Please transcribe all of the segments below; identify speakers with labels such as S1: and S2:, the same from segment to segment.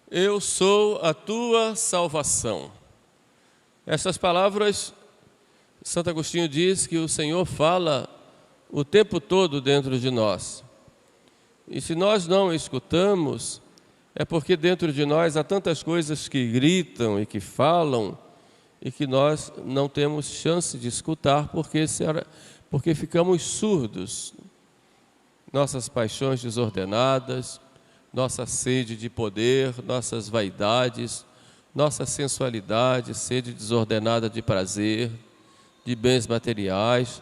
S1: Eu sou a tua salvação. Essas palavras, Santo Agostinho diz que o Senhor fala o tempo todo dentro de nós. E se nós não escutamos, é porque dentro de nós há tantas coisas que gritam e que falam e que nós não temos chance de escutar porque ficamos surdos. Nossas paixões desordenadas, nossa sede de poder, nossas vaidades, nossa sensualidade, sede desordenada de prazer, de bens materiais.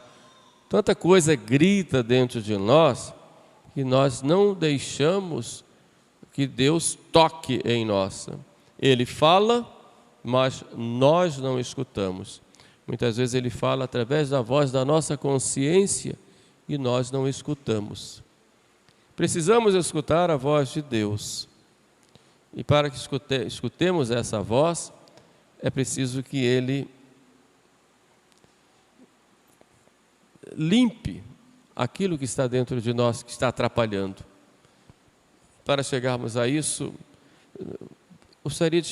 S1: Tanta coisa grita dentro de nós que nós não deixamos que Deus toque em nós. Ele fala, mas nós não escutamos. Muitas vezes Ele fala através da voz da nossa consciência e nós não escutamos. Precisamos escutar a voz de Deus. E para que escutemos essa voz, é preciso que Ele limpe aquilo que está dentro de nós, que está atrapalhando. Para chegarmos a isso, gostaria de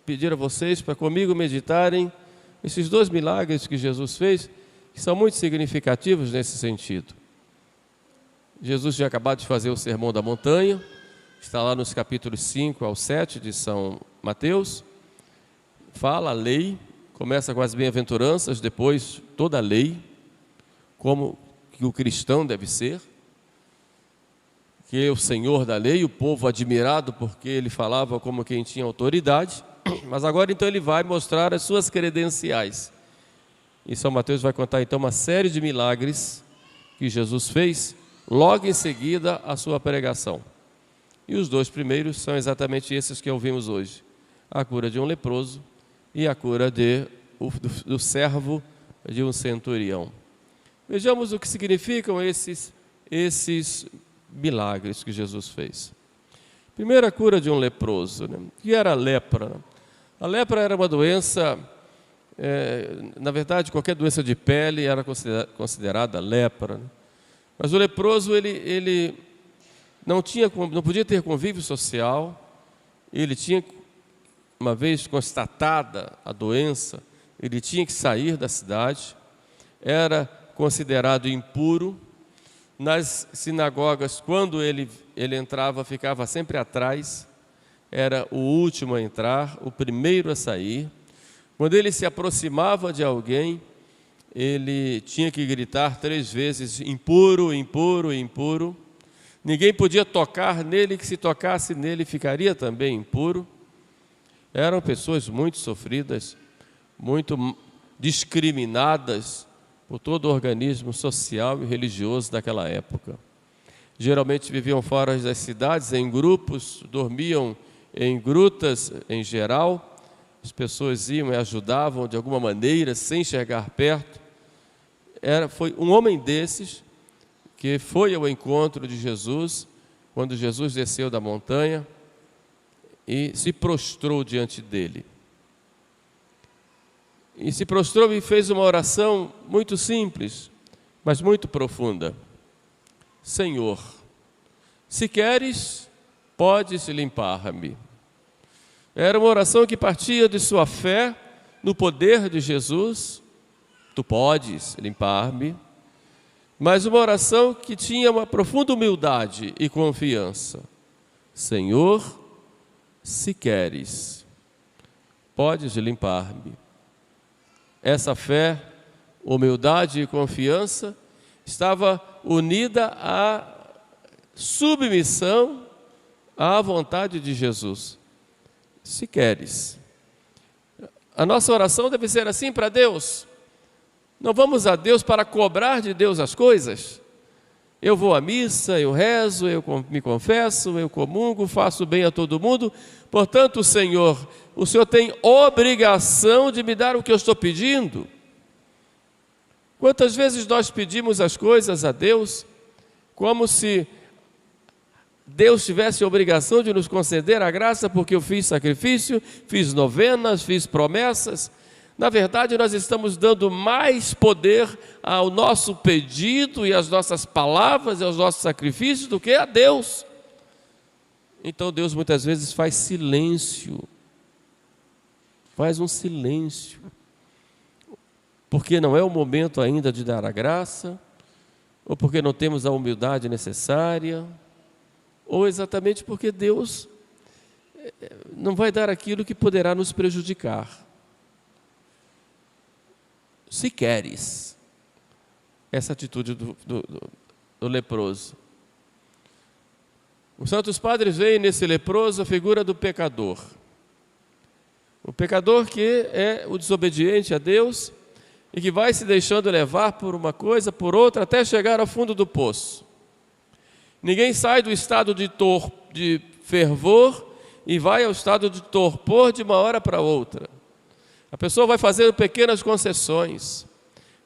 S1: pedir a vocês para comigo meditarem esses 2 milagres que Jesus fez, que são muito significativos nesse sentido. Jesus tinha acabado de fazer o Sermão da Montanha, está lá nos capítulos 5 ao 7 de São Mateus. Fala a lei, começa com as bem-aventuranças, depois toda a lei, como que o cristão deve ser, que é o senhor da lei, o povo admirado porque ele falava como quem tinha autoridade, mas agora então ele vai mostrar as suas credenciais. E São Mateus vai contar então uma série de milagres que Jesus fez, logo em seguida a sua pregação. E os 2 primeiros são exatamente esses que ouvimos hoje: a cura de um leproso e a cura do servo de um centurião. Vejamos o que significam esses milagres que Jesus fez. Primeiro, a cura de um leproso. O que era a lepra? A lepra era uma doença, na verdade, qualquer doença de pele era considerada lepra. Mas o leproso, ele não podia ter convívio social, ele tinha, uma vez constatada a doença, ele tinha que sair da cidade, era considerado impuro. Nas sinagogas, quando ele entrava, ficava sempre atrás, era o último a entrar, o primeiro a sair. Quando ele se aproximava de alguém, ele tinha que gritar 3 vezes: impuro, impuro, impuro. Ninguém podia tocar nele, que se tocasse nele ficaria também impuro. Eram pessoas muito sofridas, muito discriminadas por todo o organismo social e religioso daquela época. Geralmente viviam fora das cidades, em grupos, dormiam em grutas em geral. As pessoas iam e ajudavam de alguma maneira, sem chegar perto. Foi um homem desses que foi ao encontro de Jesus, quando Jesus desceu da montanha e se prostrou diante dele. E se prostrou e fez uma oração muito simples, mas muito profunda. Senhor, se queres, podes limpar-me. Era uma oração que partia de sua fé no poder de Jesus. Tu podes limpar-me. Mas uma oração que tinha uma profunda humildade e confiança. Senhor, se queres, podes limpar-me. Essa fé, humildade e confiança estava unida à submissão à vontade de Jesus. Se queres. A nossa oração deve ser assim para Deus. Não vamos a Deus para cobrar de Deus as coisas. Eu vou à missa, eu rezo, eu me confesso, eu comungo, faço bem a todo mundo. Portanto, Senhor, o Senhor tem obrigação de me dar o que eu estou pedindo. Quantas vezes nós pedimos as coisas a Deus como se Deus tivesse a obrigação de nos conceder a graça porque eu fiz sacrifício, fiz novenas, fiz promessas. Na verdade, nós estamos dando mais poder ao nosso pedido e às nossas palavras e aos nossos sacrifícios do que a Deus. Então Deus muitas vezes faz silêncio, faz um silêncio, porque não é o momento ainda de dar a graça, ou porque não temos a humildade necessária, ou exatamente porque Deus não vai dar aquilo que poderá nos prejudicar. Se queres, essa atitude do leproso. Os santos padres veem nesse leproso a figura do pecador. O pecador que é o desobediente a Deus e que vai se deixando levar por uma coisa, por outra, até chegar ao fundo do poço. Ninguém sai do estado de fervor e vai ao estado de torpor de uma hora para outra. A pessoa vai fazendo pequenas concessões.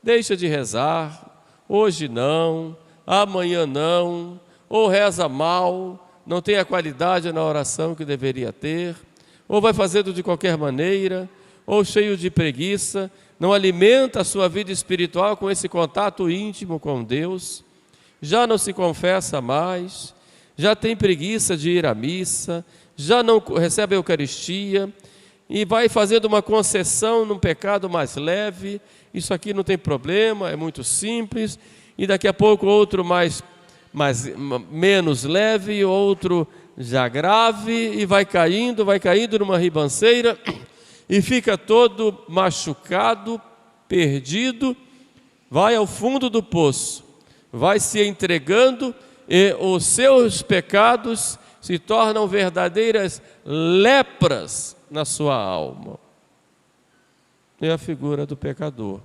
S1: Deixa de rezar, hoje não, amanhã não, ou reza mal, não tem a qualidade na oração que deveria ter, ou vai fazendo de qualquer maneira, ou cheio de preguiça, não alimenta a sua vida espiritual com esse contato íntimo com Deus, já não se confessa mais, já tem preguiça de ir à missa, já não recebe a Eucaristia, e vai fazendo uma concessão num pecado mais leve, isso aqui não tem problema, é muito simples, e daqui a pouco outro menos leve, outro já grave, e vai caindo numa ribanceira, e fica todo machucado, perdido, vai ao fundo do poço, vai se entregando, e os seus pecados se tornam verdadeiras lepras na sua alma. É a figura do pecador.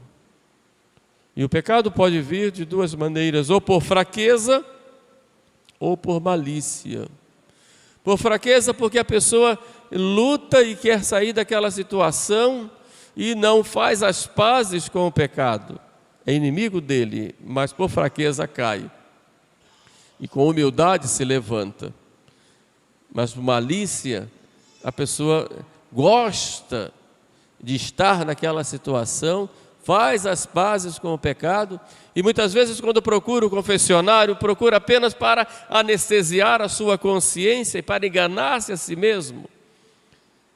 S1: E o pecado pode vir de duas maneiras, ou por fraqueza, ou por malícia. Por fraqueza, porque a pessoa luta e quer sair daquela situação e não faz as pazes com o pecado. É inimigo dele, mas por fraqueza cai. E com humildade se levanta. Mas por malícia, a pessoa gosta de estar naquela situação, faz as pazes com o pecado, e muitas vezes quando procura o confessionário, procura apenas para anestesiar a sua consciência e para enganar-se a si mesmo.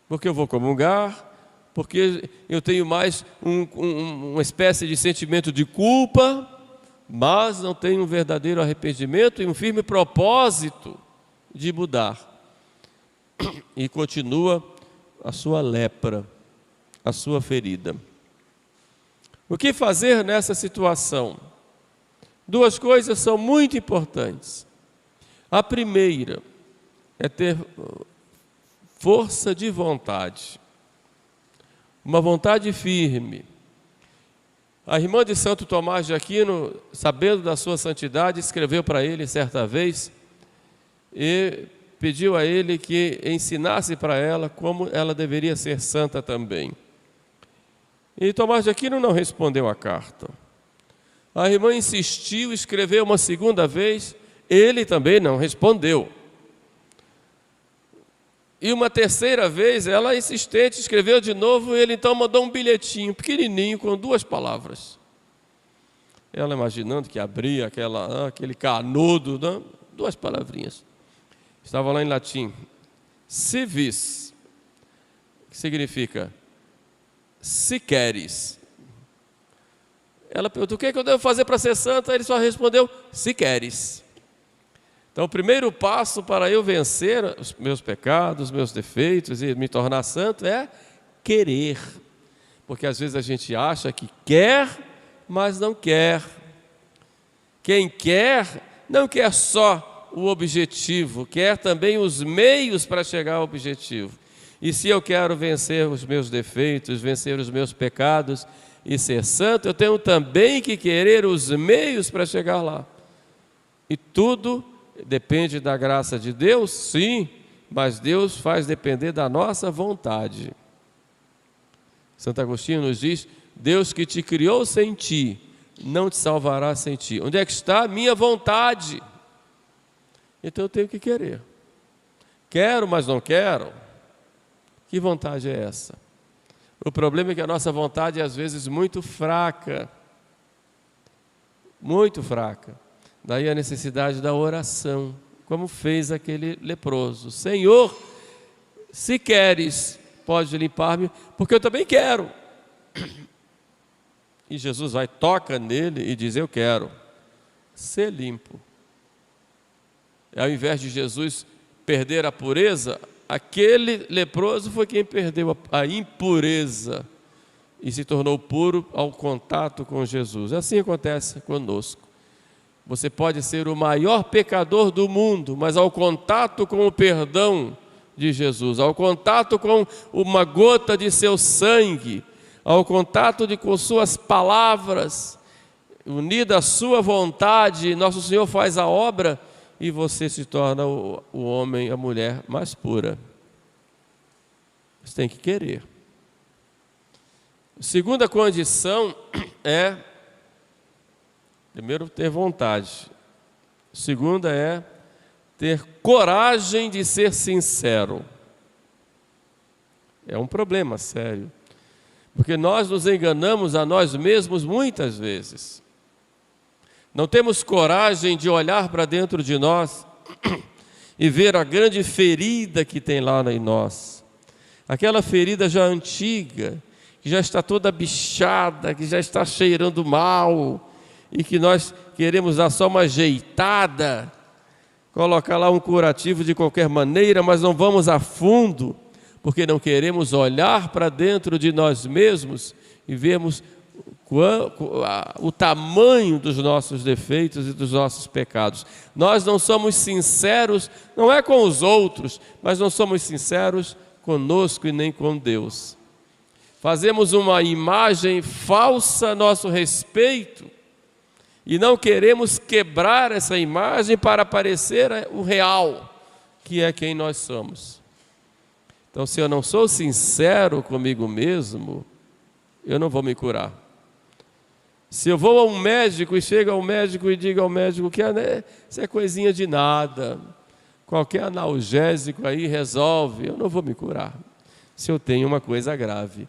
S1: Porque eu vou comungar, porque eu tenho mais uma espécie de sentimento de culpa, mas não tenho um verdadeiro arrependimento e um firme propósito de mudar. E continua a sua lepra, a sua ferida. O que fazer nessa situação? Duas coisas são muito importantes. A primeira é ter força de vontade, uma vontade firme. A irmã de Santo Tomás de Aquino, sabendo da sua santidade, escreveu para ele certa vez e pediu a ele que ensinasse para ela como ela deveria ser santa também. E Tomás de Aquino não respondeu a carta. A irmã insistiu, escreveu uma segunda vez, ele também não respondeu. E uma terceira vez, ela insistente, escreveu de novo, e ele então mandou um bilhetinho pequenininho com 2 palavras. Ela imaginando que abria aquele canudo, não? 2 palavrinhas. Estava lá em latim, si vis, que significa se queres. Ela perguntou: o que é que eu devo fazer para ser santa? Ele só respondeu: se queres. Então o primeiro passo para eu vencer os meus pecados, os meus defeitos e me tornar santo é querer. Porque às vezes a gente acha que quer, mas não quer. Quem quer, não quer só o objetivo, quer também os meios para chegar ao objetivo. E se eu quero vencer os meus defeitos, vencer os meus pecados e ser santo, eu tenho também que querer os meios para chegar lá. E tudo depende da graça de Deus, sim, mas Deus faz depender da nossa vontade. Santo Agostinho nos diz: Deus que te criou sem ti, não te salvará sem ti. Onde é que está a minha vontade? Então eu tenho que querer. Quero, mas não quero. Que vontade é essa? O problema é que a nossa vontade é às vezes muito fraca. Muito fraca. Daí a necessidade da oração, como fez aquele leproso. Senhor, se queres, pode limpar-me, porque eu também quero. E Jesus vai, toca nele e diz, eu quero ser limpo. Ao invés de Jesus perder a pureza, aquele leproso foi quem perdeu a impureza e se tornou puro ao contato com Jesus. Assim acontece conosco. Você pode ser o maior pecador do mundo, mas ao contato com o perdão de Jesus, ao contato com uma gota de seu sangue, ao contato com suas palavras, unida à sua vontade, nosso Senhor faz a obra e você se torna o homem, a mulher mais pura. Você tem que querer. A segunda condição é, primeiro, ter vontade. A segunda é ter coragem de ser sincero. É um problema sério, porque nós nos enganamos a nós mesmos muitas vezes. Não temos coragem de olhar para dentro de nós e ver a grande ferida que tem lá em nós. Aquela ferida já antiga, que já está toda bichada, que já está cheirando mal, e que nós queremos dar só uma ajeitada, colocar lá um curativo de qualquer maneira, mas não vamos a fundo, porque não queremos olhar para dentro de nós mesmos e vermos o tamanho dos nossos defeitos e dos nossos pecados. Nós não somos sinceros, não é com os outros, mas não somos sinceros conosco e nem com Deus. Fazemos uma imagem falsa a nosso respeito e não queremos quebrar essa imagem para parecer o real, que é quem nós somos. Então, se eu não sou sincero comigo mesmo, eu não vou me curar. Se eu vou a um médico e chego ao médico e digo ao médico que isso é coisinha de nada, qualquer analgésico aí resolve, eu não vou me curar, se eu tenho uma coisa grave.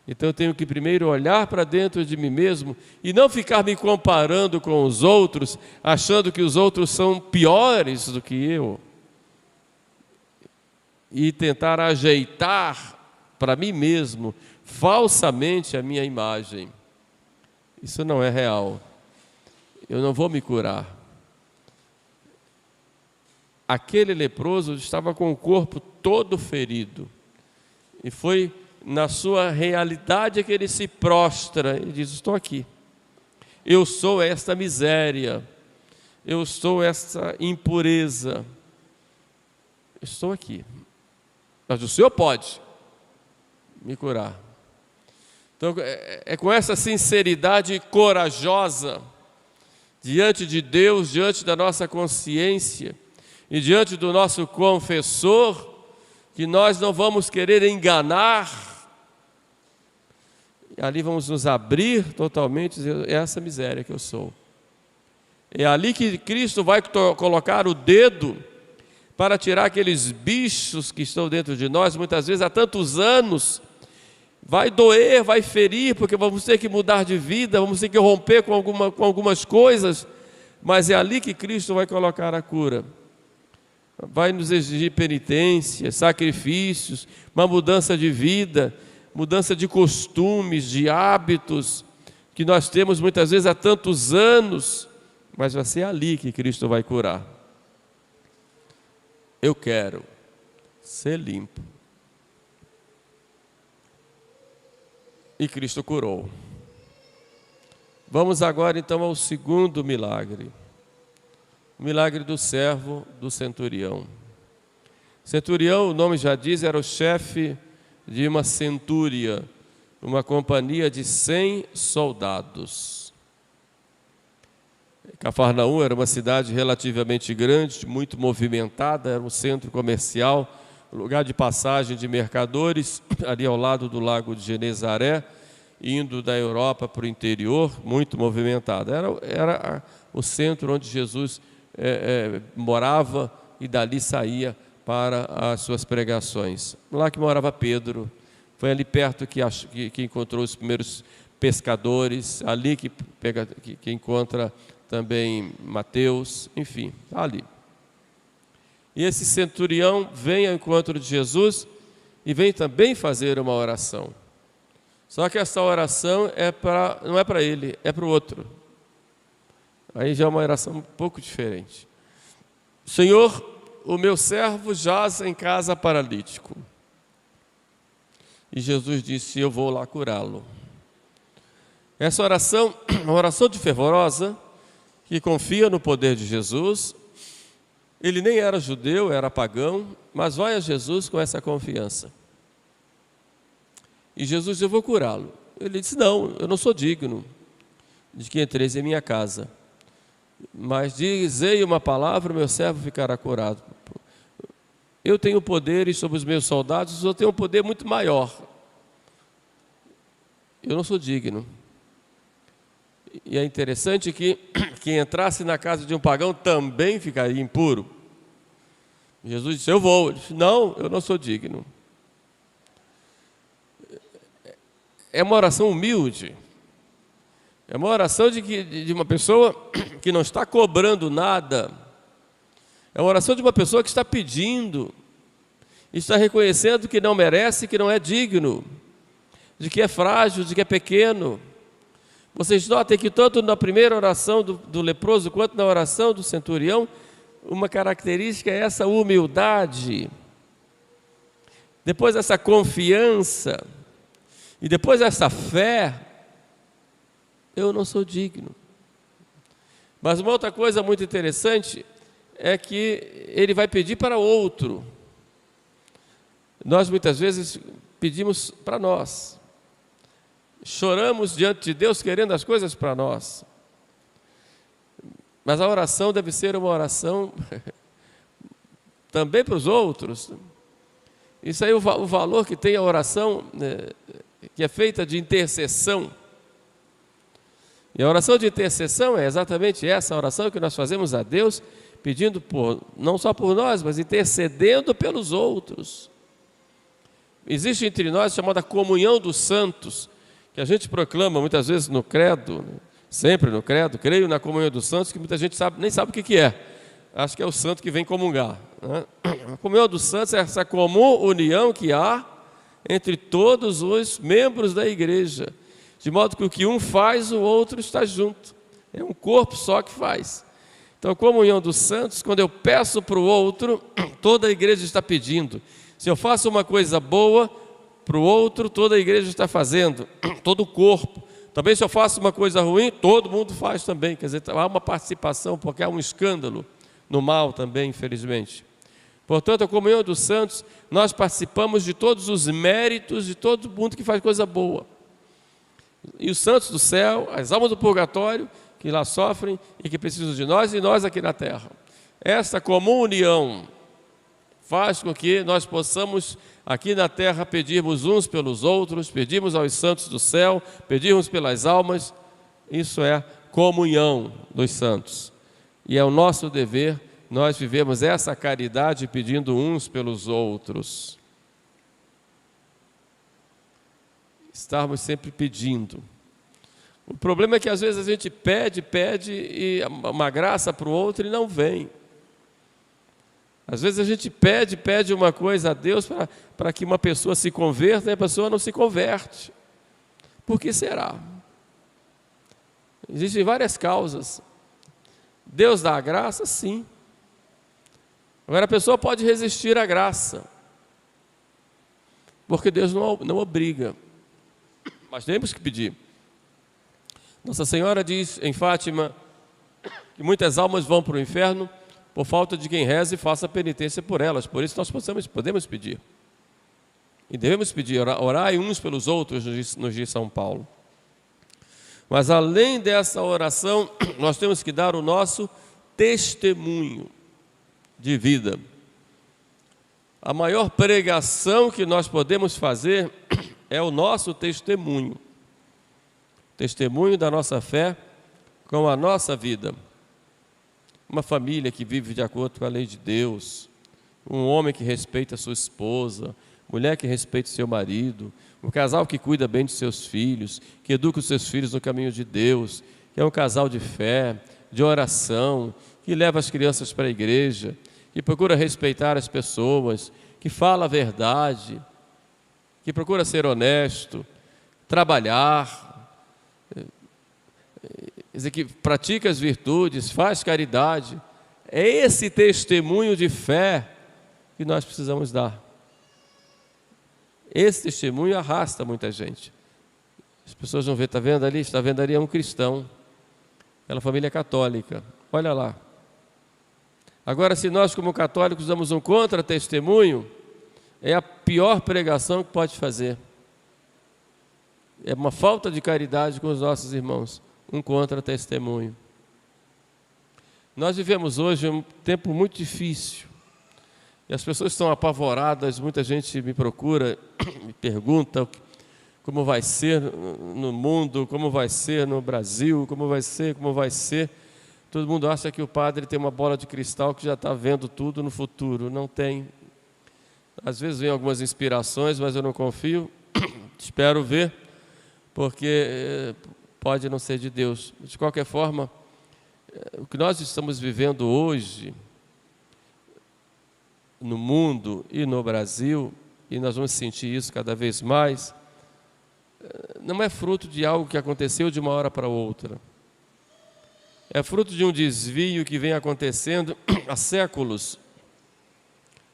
S1: Então eu tenho que primeiro olhar para dentro de mim mesmo e não ficar me comparando com os outros, achando que os outros são piores do que eu, e tentar ajeitar para mim mesmo, falsamente, a minha imagem. Isso não é real. Eu não vou me curar. Aquele leproso estava com o corpo todo ferido. E foi na sua realidade que ele se prostra e diz, estou aqui. Eu sou esta miséria. Eu sou esta impureza. Estou aqui. Mas o Senhor pode me curar. Então, é com essa sinceridade corajosa, diante de Deus, diante da nossa consciência e diante do nosso confessor, que nós não vamos querer enganar, e ali vamos nos abrir totalmente, dizer, é essa miséria que eu sou. É ali que Cristo vai colocar o dedo para tirar aqueles bichos que estão dentro de nós, muitas vezes há tantos anos. Vai doer, vai ferir, porque vamos ter que mudar de vida, vamos ter que romper com algumas coisas, mas é ali que Cristo vai colocar a cura. Vai nos exigir penitência, sacrifícios, uma mudança de vida, mudança de costumes, de hábitos, que nós temos muitas vezes há tantos anos, mas vai ser ali que Cristo vai curar. Eu quero ser limpo. E Cristo curou. Vamos agora então ao segundo milagre. O milagre do servo do centurião. Centurião, o nome já diz, era o chefe de uma centúria, uma companhia de 100 soldados. Cafarnaum era uma cidade relativamente grande, muito movimentada, era um centro comercial, lugar de passagem de mercadores, ali ao lado do lago de Genezaré, indo da Europa para o interior, muito movimentado. Era o centro onde Jesus morava e dali saía para as suas pregações. Lá que morava Pedro, foi ali perto que encontrou os primeiros pescadores, ali que encontra também Mateus, enfim, ali. E esse centurião vem ao encontro de Jesus e vem também fazer uma oração. Só que essa oração não é para ele, é para o outro. Aí já é uma oração um pouco diferente. Senhor, o meu servo jaz em casa paralítico. E Jesus disse, eu vou lá curá-lo. Essa oração é uma oração de fervorosa, que confia no poder de Jesus. Ele nem era judeu, era pagão, mas vai a Jesus com essa confiança. E Jesus disse, eu vou curá-lo. Ele disse, não, eu não sou digno de que entreis em minha casa. Mas dizei uma palavra, o meu servo ficará curado. Eu tenho poderes sobre os meus soldados, eu tenho um poder muito maior. Eu não sou digno. E é interessante que quem entrasse na casa de um pagão também ficaria impuro. Jesus disse, eu vou. Ele disse, não, eu não sou digno. É uma oração humilde. É uma oração de uma pessoa que não está cobrando nada. É uma oração de uma pessoa que está pedindo, está reconhecendo que não merece, que não é digno, de que é frágil, de que é pequeno. Vocês notem que tanto na primeira oração do leproso, quanto na oração do centurião, uma característica é essa humildade. Depois essa confiança, e depois essa fé, eu não sou digno. Mas uma outra coisa muito interessante é que ele vai pedir para outro. Nós muitas vezes pedimos para nós. Choramos diante de Deus querendo as coisas para nós. Mas a oração deve ser uma oração também para os outros. Isso aí é o valor que tem a oração, né, que é feita de intercessão. E a oração de intercessão é exatamente essa oração que nós fazemos a Deus, pedindo não só por nós, mas intercedendo pelos outros. Existe entre nós a chamada comunhão dos santos, que a gente proclama muitas vezes no credo, sempre no credo, creio na comunhão dos santos, que muita gente nem sabe o que é. Acho que é o santo que vem comungar, né? A comunhão dos santos é essa comum união que há entre todos os membros da igreja, de modo que o que um faz, o outro está junto. É um corpo só que faz. Então, a comunhão dos santos, quando eu peço para o outro, toda a igreja está pedindo. Se eu faço uma coisa boa para o outro, toda a igreja está fazendo, todo o corpo. Também se eu faço uma coisa ruim, todo mundo faz também. Quer dizer, há uma participação, porque há um escândalo no mal também, infelizmente. Portanto, a comunhão dos santos, nós participamos de todos os méritos de todo mundo que faz coisa boa. E os santos do céu, as almas do purgatório, que lá sofrem e que precisam de nós, e nós aqui na terra. Essa comum união faz com que nós possamos, aqui na terra, pedirmos uns pelos outros, pedirmos aos santos do céu, pedirmos pelas almas. Isso é comunhão dos santos. E é o nosso dever, nós vivemos essa caridade pedindo uns pelos outros. Estarmos sempre pedindo. O problema é que às vezes a gente pede e uma graça para o outro e não vem. Às vezes a gente pede uma coisa a Deus para que uma pessoa se converta e a pessoa não se converte. Por que será? Existem várias causas. Deus dá a graça, sim. Agora a pessoa pode resistir à graça, porque Deus não obriga. Mas temos que pedir. Nossa Senhora diz em Fátima que muitas almas vão para o inferno por falta de quem reze e faça penitência por elas. Por isso nós podemos pedir. E devemos pedir, orai uns pelos outros, nos diz São Paulo. Mas além dessa oração, nós temos que dar o nosso testemunho de vida. A maior pregação que nós podemos fazer é o nosso testemunho. Testemunho da nossa fé com a nossa vida. Uma família que vive de acordo com a lei de Deus, um homem que respeita a sua esposa, mulher que respeita o seu marido, um casal que cuida bem de seus filhos, que educa os seus filhos no caminho de Deus, que é um casal de fé, de oração, que leva as crianças para a igreja, que procura respeitar as pessoas, que fala a verdade, que procura ser honesto, trabalhar, quer dizer, que pratica as virtudes, faz caridade. É esse testemunho de fé que nós precisamos dar. Esse testemunho arrasta muita gente. As pessoas vão ver, está vendo ali é um cristão, aquela família católica, olha lá. Agora, se nós como católicos damos um contra-testemunho, é a pior pregação que pode fazer. É uma falta de caridade com os nossos irmãos, um contra-testemunho. Nós vivemos hoje um tempo muito difícil, e as pessoas estão apavoradas, muita gente me procura, me pergunta como vai ser no mundo, como vai ser no Brasil, como vai ser. Todo mundo acha que o padre tem uma bola de cristal que já está vendo tudo no futuro. Não tem. Às vezes vem algumas inspirações, mas eu não confio. Espero ver, porque pode não ser de Deus. De qualquer forma, o que nós estamos vivendo hoje, no mundo e no Brasil, e nós vamos sentir isso cada vez mais, não é fruto de algo que aconteceu de uma hora para outra. É fruto de um desvio que vem acontecendo há séculos,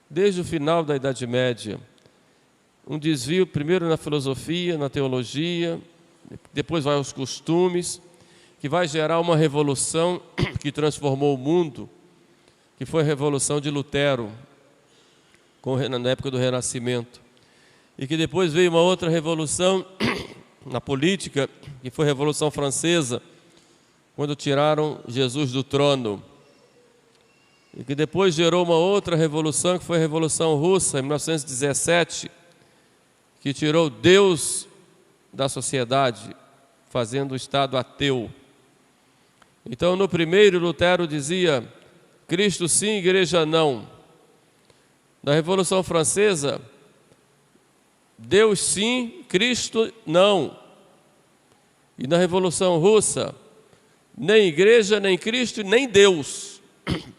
S1: desde o final da Idade Média. Um desvio primeiro na filosofia, na teologia, depois vai aos costumes, que vai gerar uma revolução que transformou o mundo, que foi a Revolução de Lutero, na época do Renascimento. E que depois veio uma outra revolução na política, que foi a Revolução Francesa, quando tiraram Jesus do trono. E que depois gerou uma outra revolução, que foi a Revolução Russa, em 1917, que tirou Deus da sociedade, fazendo o Estado ateu. Então, no primeiro, Lutero dizia, Cristo sim, igreja não. Na Revolução Francesa, Deus sim, Cristo não. E na Revolução Russa, nem igreja, nem Cristo, nem Deus,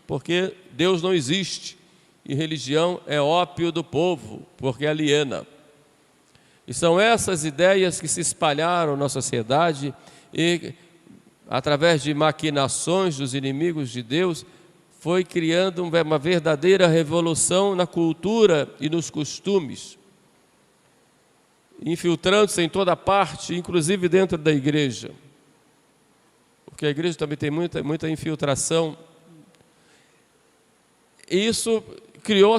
S1: porque Deus não existe. E religião é ópio do povo, porque aliena. E são essas ideias que se espalharam na sociedade e, através de maquinações dos inimigos de Deus, foi criando uma verdadeira revolução na cultura e nos costumes, infiltrando-se em toda parte, inclusive dentro da igreja. Porque a igreja também tem muita infiltração. E isso criou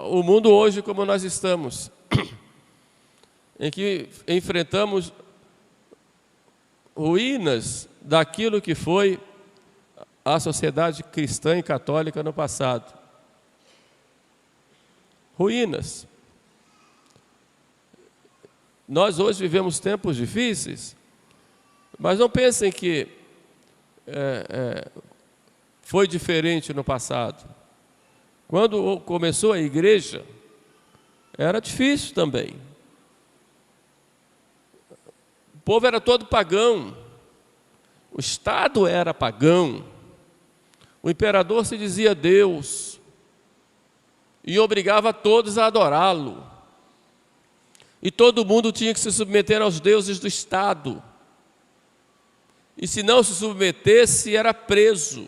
S1: o mundo hoje como nós estamos, em que enfrentamos ruínas daquilo que foi a sociedade cristã e católica no passado. Ruínas. Nós hoje vivemos tempos difíceis, mas não pensem que foi diferente no passado. Quando começou a igreja, era difícil também. O povo era todo pagão, o Estado era pagão, o imperador se dizia Deus e obrigava todos a adorá-lo. E todo mundo tinha que se submeter aos deuses do Estado. E se não se submetesse, era preso.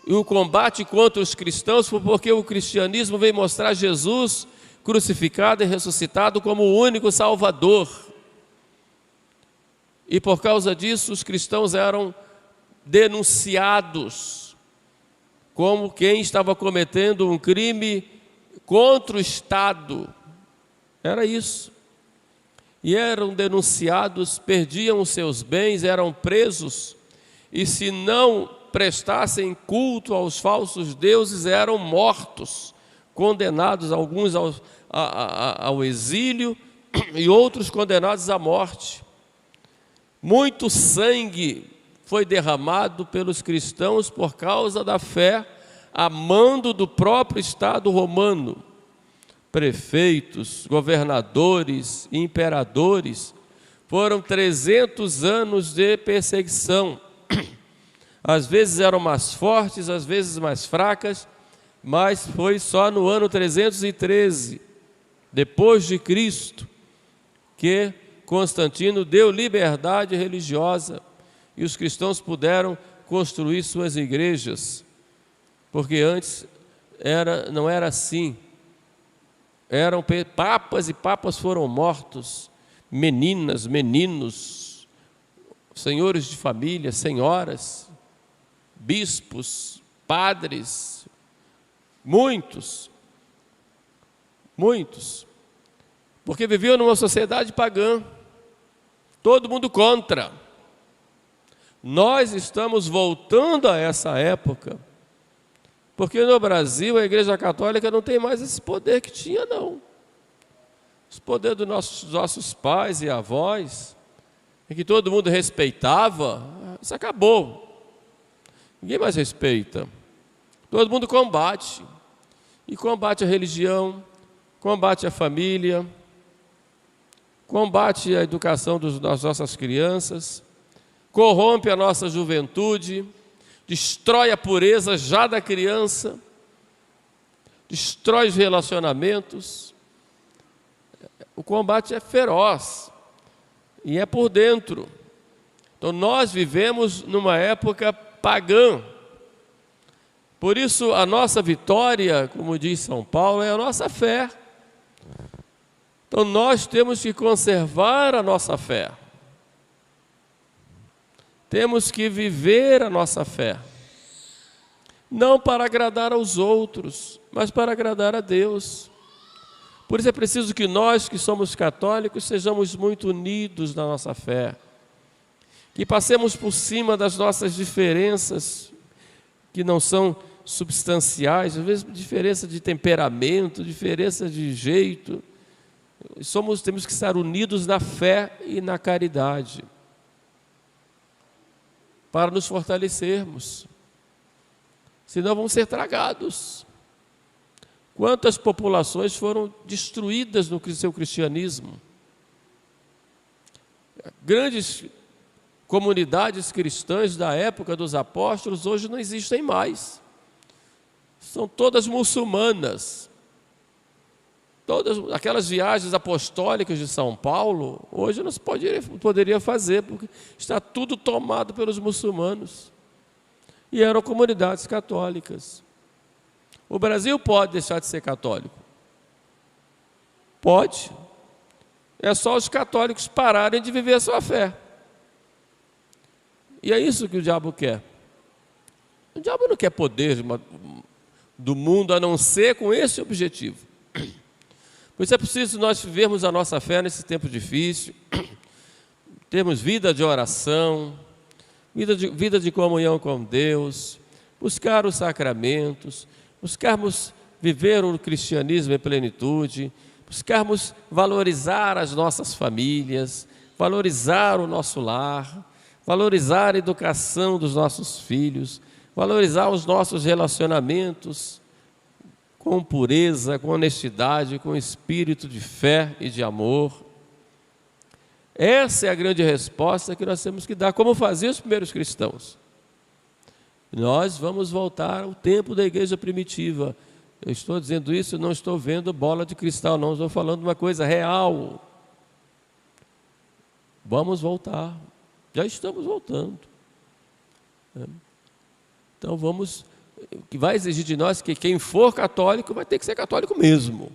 S1: E o combate contra os cristãos foi porque o cristianismo veio mostrar Jesus crucificado e ressuscitado como o único Salvador. E por causa disso, os cristãos eram denunciados como quem estava cometendo um crime contra o Estado. Era isso. E eram denunciados, perdiam os seus bens, eram presos, e se não prestassem culto aos falsos deuses, eram mortos, condenados, alguns ao exílio e outros condenados à morte. Muito sangue foi derramado pelos cristãos por causa da fé, a mando do próprio Estado romano. Prefeitos, governadores, imperadores, foram 300 anos de perseguição. Às vezes eram mais fortes, às vezes mais fracas, mas foi só no ano 313, depois de Cristo, que Constantino deu liberdade religiosa e os cristãos puderam construir suas igrejas, porque antes não era assim. Eram papas e papas foram mortos, meninas, meninos, senhores de família, senhoras, bispos, padres, muitos, porque viviam numa sociedade pagã, todo mundo contra. Nós estamos voltando a essa época, porque no Brasil a Igreja Católica não tem mais esse poder que tinha, não. Esse poder dos nossos pais e avós, em que todo mundo respeitava, isso acabou. Ninguém mais respeita. Todo mundo combate. E combate a religião, combate a família, combate a educação das nossas crianças, corrompe a nossa juventude, destrói a pureza já da criança, destrói os relacionamentos. O combate é feroz e é por dentro. Então nós vivemos numa época pagã. Por isso a nossa vitória, como diz São Paulo, é a nossa fé. Então nós temos que conservar a nossa fé. Temos que viver a nossa fé. Não para agradar aos outros, mas para agradar a Deus. Por isso é preciso que nós, que somos católicos, sejamos muito unidos na nossa fé. Que passemos por cima das nossas diferenças, que não são substanciais, às vezes diferença de temperamento, diferença de jeito. Temos que estar unidos na fé e na caridade, para nos fortalecermos. Senão vamos ser tragados. Quantas populações foram destruídas no seu cristianismo? Grandes comunidades cristãs da época dos apóstolos hoje não existem mais. São todas muçulmanas. Todas aquelas viagens apostólicas de São Paulo, hoje não se poderia fazer, porque está tudo tomado pelos muçulmanos. E eram comunidades católicas. O Brasil pode deixar de ser católico? Pode. É só os católicos pararem de viver a sua fé. E é isso que o diabo quer. O diabo não quer poder do mundo, a não ser com esse objetivo. Por isso é preciso nós vivermos a nossa fé nesse tempo difícil, termos vida de oração, vida de comunhão com Deus, buscar os sacramentos, buscarmos viver o cristianismo em plenitude, buscarmos valorizar as nossas famílias, valorizar o nosso lar, valorizar a educação dos nossos filhos, valorizar os nossos relacionamentos com pureza, com honestidade, com espírito de fé e de amor. Essa é a grande resposta que nós temos que dar, como faziam os primeiros cristãos. Nós vamos voltar ao tempo da igreja primitiva. Eu estou dizendo isso, não estou vendo bola de cristal, não, estou falando uma coisa real. Vamos voltar, já estamos voltando. Então vamos, o que vai exigir de nós que quem for católico vai ter que ser católico mesmo.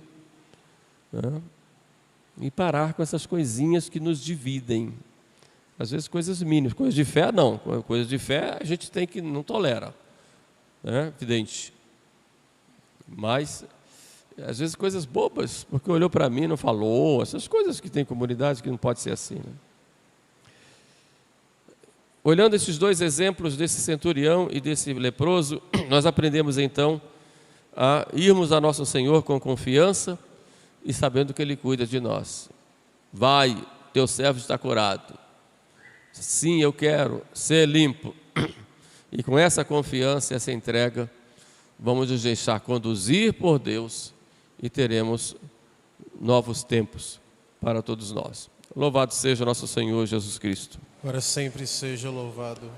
S1: E parar com essas coisinhas que nos dividem. Às vezes coisas mínimas, coisas de fé não, coisas de fé a gente tem que, não tolera, evidente. Mas, às vezes coisas bobas, porque olhou para mim e não falou, essas coisas que tem comunidades que não pode ser assim. Olhando esses dois exemplos desse centurião e desse leproso, nós aprendemos então a irmos a nosso Senhor com confiança e sabendo que Ele cuida de nós. Vai, teu servo está curado. Sim, eu quero ser limpo. E com essa confiança, essa entrega, vamos nos deixar conduzir por Deus e teremos novos tempos para todos nós. Louvado seja nosso Senhor Jesus Cristo.
S2: Para sempre seja louvado.